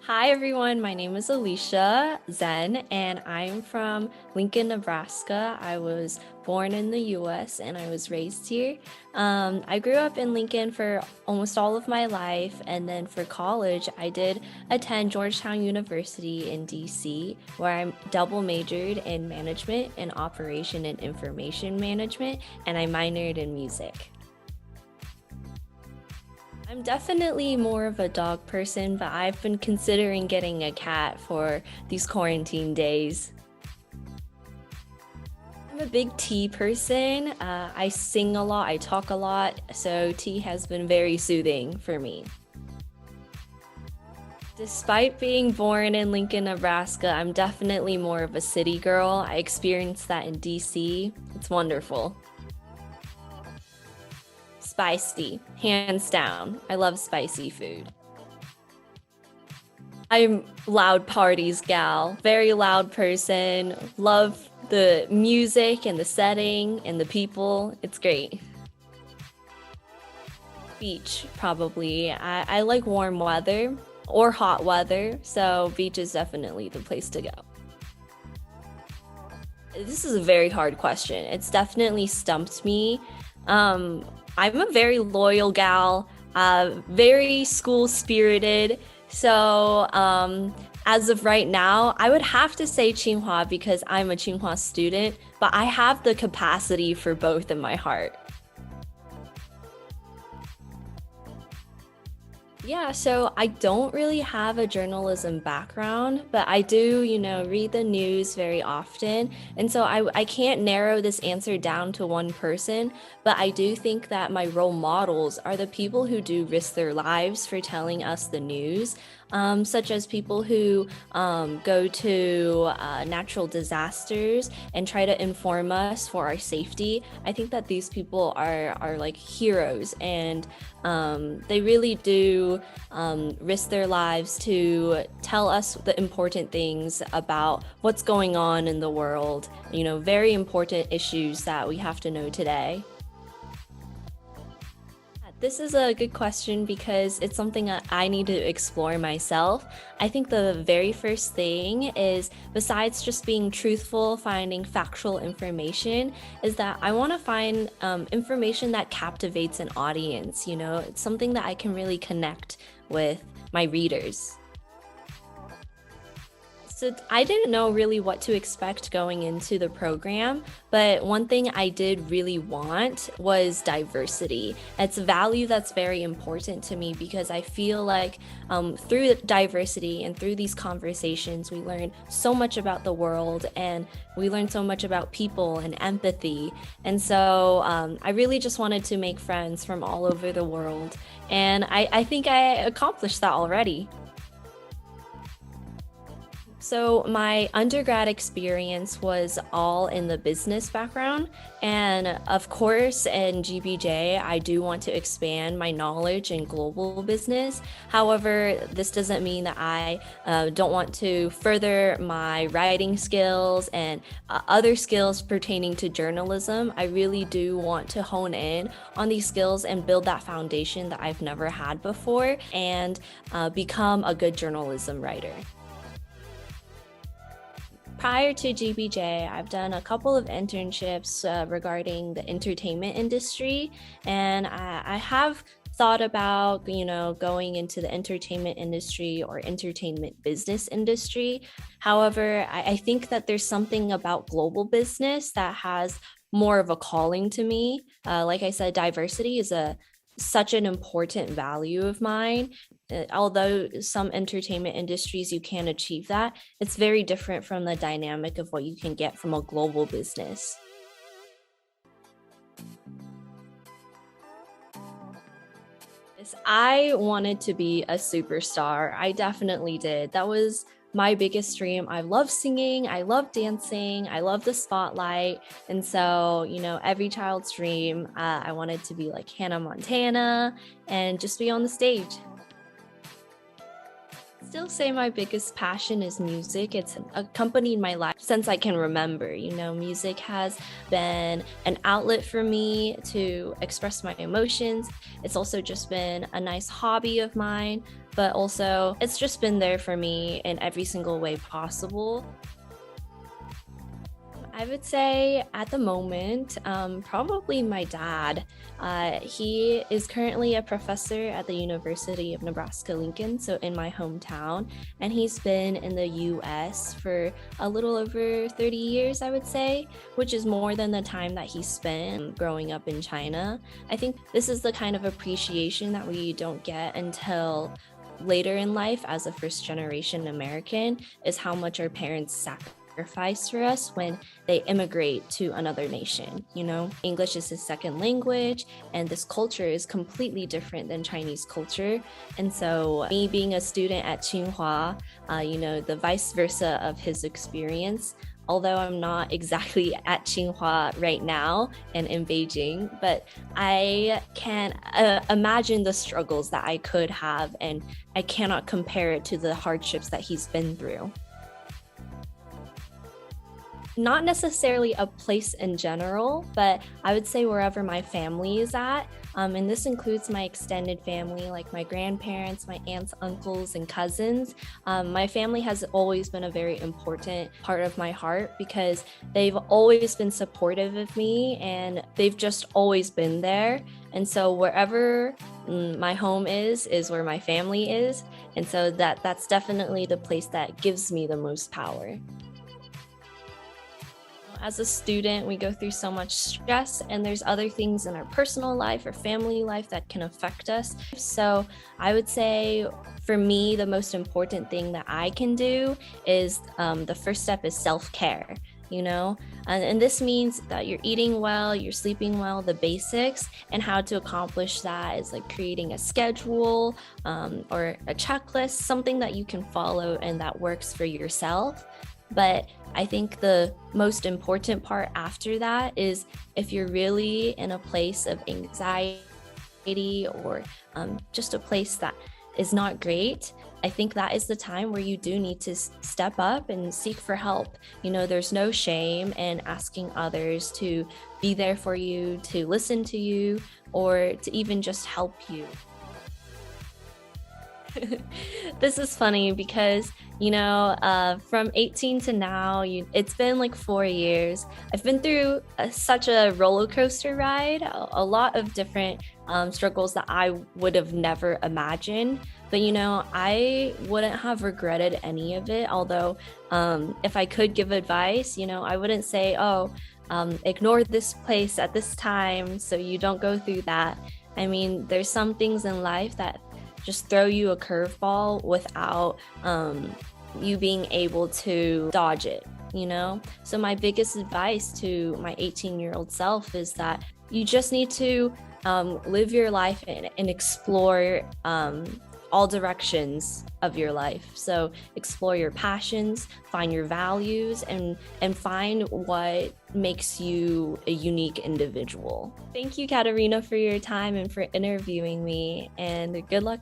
Hi everyone, my name is Alicia Zeng and I'm from Lincoln, Nebraska. I was born in the US and I was raised here. I grew up in Lincoln for almost all of my life, and then for college, I did attend Georgetown University in DC, where I double majored in management and operation and information management, and I minored in music. I'm definitely more of a dog person, but I've been considering getting a cat for these quarantine days. I'm a big tea person. I sing a lot, I talk a lot, so tea has been very soothing for me. Despite being born in Lincoln, Nebraska, I'm definitely more of a city girl. I experienced that in DC. It's wonderful. Spicy, hands down. I love spicy food. I'm loud parties gal, very loud person. Love the music and the setting and the people. It's great. Beach, probably. I like warm weather or hot weather, so beach is definitely the place to go. This is a very hard question. It's definitely stumped me. I'm a very loyal gal, very school spirited. So, as of right now, I would have to say Tsinghua because I'm a Tsinghua student, but I have the capacity for both in my heart. Yeah, so I don't really have a journalism background, but I do, read the news very often. And so I can't narrow this answer down to one person, but I do think that my role models are the people who do risk their lives for telling us the news, such as people who go to natural disasters and try to inform us for our safety. I think that these people are like heroes, and they really do risk their lives to tell us the important things about what's going on in the world, very important issues that we have to know today. This is a good question because it's something that I need to explore myself. I think the very first thing is, besides just being truthful, finding factual information, is that I want to find information that captivates an audience. It's something that I can really connect with my readers. So I didn't know really what to expect going into the program, but one thing I did really want was diversity. It's a value that's very important to me because I feel like through diversity and through these conversations, we learn so much about the world, and we learn so much about people and empathy. And so I really just wanted to make friends from all over the world. And I think I accomplished that already. So my undergrad experience was all in the business background. And of course, in GBJ, I do want to expand my knowledge in global business. However, this doesn't mean that I don't want to further my writing skills and other skills pertaining to journalism. I really do want to hone in on these skills and build that foundation that I've never had before, and become a good journalism writer. Prior to GBJ, I've done a couple of internships regarding the entertainment industry, and I have thought about, going into the entertainment industry or entertainment business industry. However, I think that there's something about global business that has more of a calling to me. Like I said, diversity is such an important value of mine. Although some entertainment industries you can achieve that, it's very different from the dynamic of what you can get from a global business. Yes, I wanted to be a superstar. I definitely did. That was my biggest dream. I love singing, I love dancing, I love the spotlight. And so, every child's dream, I wanted to be like Hannah Montana and just be on the stage. Still say my biggest passion is music. It's accompanied my life since I can remember. You know, music has been an outlet for me to express my emotions. It's also just been a nice hobby of mine, but also it's just been there for me in every single way possible. I would say at the moment, probably my dad. He is currently a professor at the University of Nebraska-Lincoln, so in my hometown, and he's been in the US for a little over 30 years, I would say, which is more than the time that he spent growing up in China. I think this is the kind of appreciation that we don't get until later in life as a first generation American, is how much our parents sacrifice for us when they immigrate to another nation. You know, English is his second language, and this culture is completely different than Chinese culture. And so me being a student at Tsinghua, you know, the vice versa of his experience, although I'm not exactly at Tsinghua right now and in Beijing, but I can imagine the struggles that I could have, and I cannot compare it to the hardships that he's been through. Not necessarily a place in general, but I would say wherever my family is at. And this includes my extended family, like my grandparents, my aunts, uncles, and cousins. My family has always been a very important part of my heart because they've always been supportive of me and they've just always been there. And so wherever my home is where my family is. And so that's definitely the place that gives me the most power. As a student, we go through so much stress, and there's other things in our personal life or family life that can affect us. So I would say for me, the most important thing that I can do is the first step is self-care. You know, and this means that you're eating well, you're sleeping well, the basics, and how to accomplish that is like creating a schedule or a checklist, something that you can follow and that works for yourself. But I think the most important part after that is if you're really in a place of anxiety or just a place that is not great, I think that is the time where you do need to step up and seek for help. You know, there's no shame in asking others to be there for you, to listen to you, or to even just help you. This is funny because, you know, from 18 to now, it's been like 4 years. I've been through such a roller coaster ride, a lot of different struggles that I would have never imagined. But, you know, I wouldn't have regretted any of it. Although if I could give advice, you know, I wouldn't say, oh, ignore this place at this time so you don't go through that. I mean, there's some things in life that just throw you a curveball without you being able to dodge it, you know? So my biggest advice to my 18-year-old self is that you just need to live your life and explore all directions of your life. So explore your passions, find your values, and find what makes you a unique individual. Thank you, Katarina, for your time and for interviewing me, and good luck